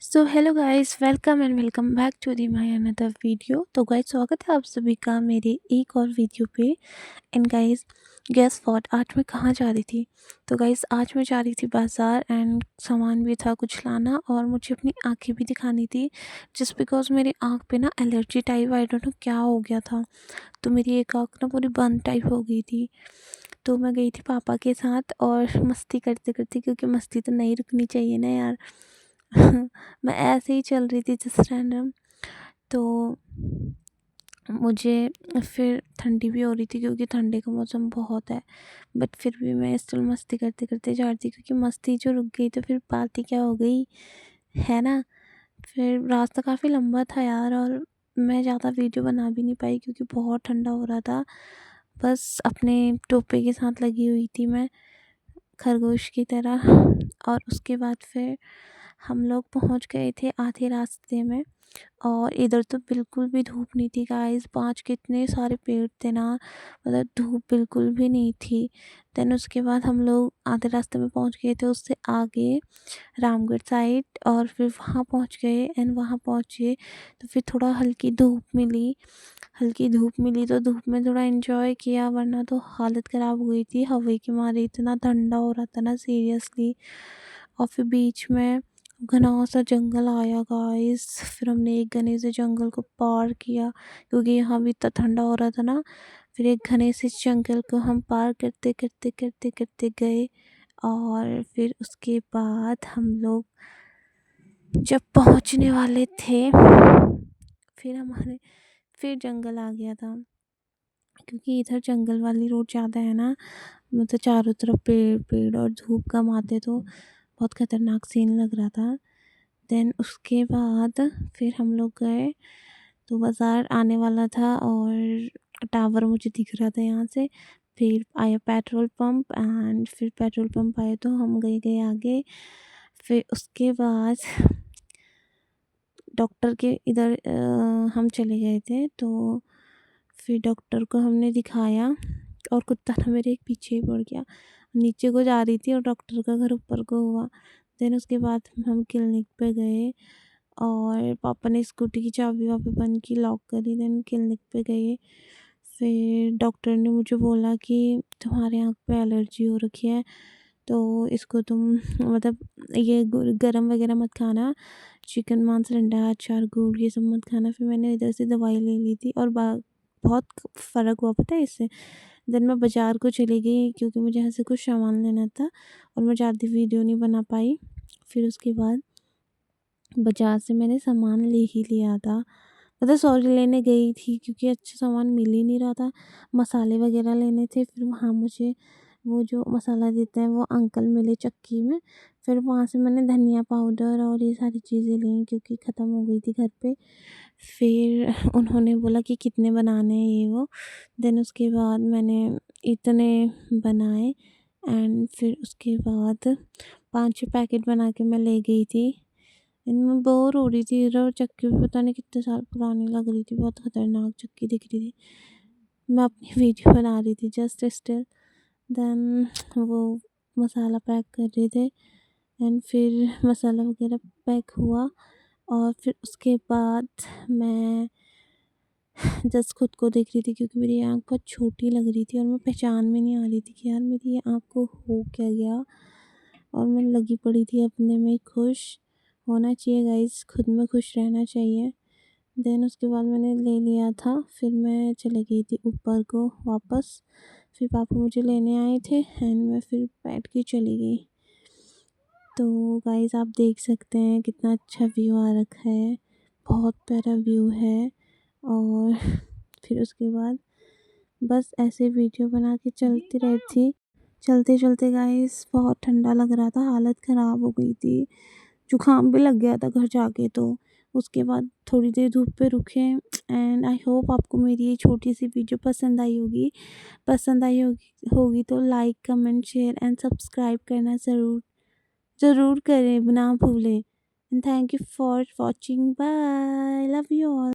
So hello guys, welcome and welcome back to the my another video. तो guys, स्वागत है आप सभी का मेरे एक और वीडियो पे। एंड गाइस, गेस व्हाट, आज मैं कहाँ जा रही थी? तो गाइस, आज मैं जा रही थी बाज़ार एंड सामान भी था कुछ लाना, और मुझे अपनी आंखें भी दिखानी थी। जस्ट बिकॉज मेरी आंख पे ना allergy type, I don't know क्या हो गया था। तो मेरी एक आंख ना पूरी बंद टाइप हो गई थी। तो मैं गई थी पापा के साथ और मस्ती करते करते, क्योंकि मस्ती तो नहीं रुकनी चाहिए ना यार। मैं ऐसे ही चल रही थी जस्ट रैंडम। तो मुझे फिर ठंडी भी हो रही थी, क्योंकि ठंडी का मौसम बहुत है। बट फिर भी मैं स्टिल मस्ती करते करते जा रही थी, क्योंकि मस्ती जो रुक गई तो फिर बात ही क्या हो गई, है ना। फिर रास्ता काफ़ी लंबा था यार, और मैं ज़्यादा वीडियो बना भी नहीं पाई, क्योंकि बहुत ठंडा हो रहा था। बस अपने टोपे के साथ लगी हुई थी मैं, खरगोश की तरह। और उसके बाद फिर हम लोग पहुंच गए थे आधे रास्ते में। और इधर तो बिल्कुल भी धूप नहीं थी गाइस, 5 के इतने सारे पेड़ थे ना, मतलब धूप बिल्कुल भी नहीं थी। देन उसके बाद हम लोग आधे रास्ते में पहुंच गए थे, उससे आगे रामगढ़ साइड, और फिर वहाँ पहुंच गए। एंड वहाँ पहुँचे तो फिर थोड़ा हल्की धूप मिली, तो धूप में थोड़ा एंजॉय किया, वरना तो हालत ख़राब हो गई थी हवा के मारे, इतना ठंडा हो रहा था ना सीरियसली। और फिर बीच में घना सा जंगल आया गाइस, फिर हमने एक घने से जंगल को पार किया, क्योंकि यहाँ भी इतना ठंडा हो रहा था ना। फिर एक घने से जंगल को हम पार करते करते करते करते गए। और फिर उसके बाद हम लोग जब पहुँचने वाले थे, फिर जंगल आ गया था, क्योंकि इधर जंगल वाली रोड ज़्यादा है ना। मतलब चारों तरफ पेड़ पेड़ और धूप कम आते, तो बहुत खतरनाक सीन लग रहा था। देन उसके बाद फिर हम लोग गए, तो बाज़ार आने वाला था और टावर मुझे दिख रहा था यहाँ से। फिर आया पेट्रोल पंप, एंड फिर पेट्रोल पंप आए तो हम गए गए आगे। फिर उसके बाद डॉक्टर के इधर हम चले गए थे। तो फिर डॉक्टर को हमने दिखाया, और कुत्ता ना मेरे एक पीछे ही पड़ गया। नीचे को जा रही थी और डॉक्टर का घर ऊपर को हुआ। देन उसके बाद हम क्लिनिक पे गए, और पापा ने स्कूटी की चाबी वाबी बंद की, लॉक करी। देन क्लिनिक पे गए। फिर डॉक्टर ने मुझे बोला कि तुम्हारे आँख पे एलर्जी हो रखी है, तो इसको तुम मतलब ये गरम वगैरह मत खाना, चिकन मांस अंडा अचार गुड़ ये सब मत खाना। फिर मैंने इधर से दवाई ले ली थी, और बहुत फ़र्क हुआ पता है इससे। देन मैं बाज़ार को चली गई, क्योंकि मुझे यहाँ से कुछ सामान लेना था, और मैं ज़्यादा वीडियो नहीं बना पाई। फिर उसके बाद बाज़ार से मैंने सामान ले ही लिया था, मतलब सॉरी लेने गई थी, क्योंकि अच्छा सामान मिल ही नहीं रहा था। मसाले वगैरह लेने थे, फिर वहाँ मुझे वो जो मसाला देते हैं वो अंकल मिले चक्की में। फिर वहाँ से मैंने धनिया पाउडर और ये सारी चीज़ें ली, क्योंकि ख़त्म हो गई थी घर पे। फिर उन्होंने बोला कि कितने बनाने हैं ये वो। देन उसके बाद मैंने इतने बनाए, एंड फिर उसके बाद 5-6 पैकेट बना के मैं ले गई थी। इनमें बोर हो रही थी इधर, और चक्की भी पता नहीं कितने साल पुरानी लग रही थी, बहुत खतरनाक चक्की दिख रही थी। मैं अपनी वीडियो बना रही थी जस्ट स्टिल। देन वो मसाला पैक कर रहे थे, एंड फिर मसाला वगैरह पैक हुआ। और फिर उसके बाद मैं जस्ट खुद को देख रही थी, क्योंकि मेरी आँख बहुत छोटी लग रही थी, और मैं पहचान में नहीं आ रही थी कि यार मेरी ये आँख को हो क्या गया। और मैं लगी पड़ी थी अपने में खुश। होना चाहिए गाइस, खुद में खुश रहना चाहिए। देन उसके बाद मैंने ले लिया था, फिर मैं चली गई थी ऊपर को वापस। फिर पापा मुझे लेने आए थे, एंड मैं फिर बैठ के चली गई। तो गाइस, आप देख सकते हैं कितना अच्छा व्यू आ रखा है, बहुत प्यारा व्यू है। और फिर उसके बाद बस ऐसे वीडियो बना के चलती रही थी। चलते चलते गाइस बहुत ठंडा लग रहा था, हालत ख़राब हो गई थी, जुकाम भी लग गया था घर जाके। तो उसके बाद थोड़ी देर धूप पे रुके। एंड आई होप आपको मेरी ये छोटी सी वीडियो पसंद आई होगी। पसंद आई होगी तो like comment share and subscribe करना ज़रूर ज़रूर करें, ना भूलें। And thank you for watching, bye, love you all.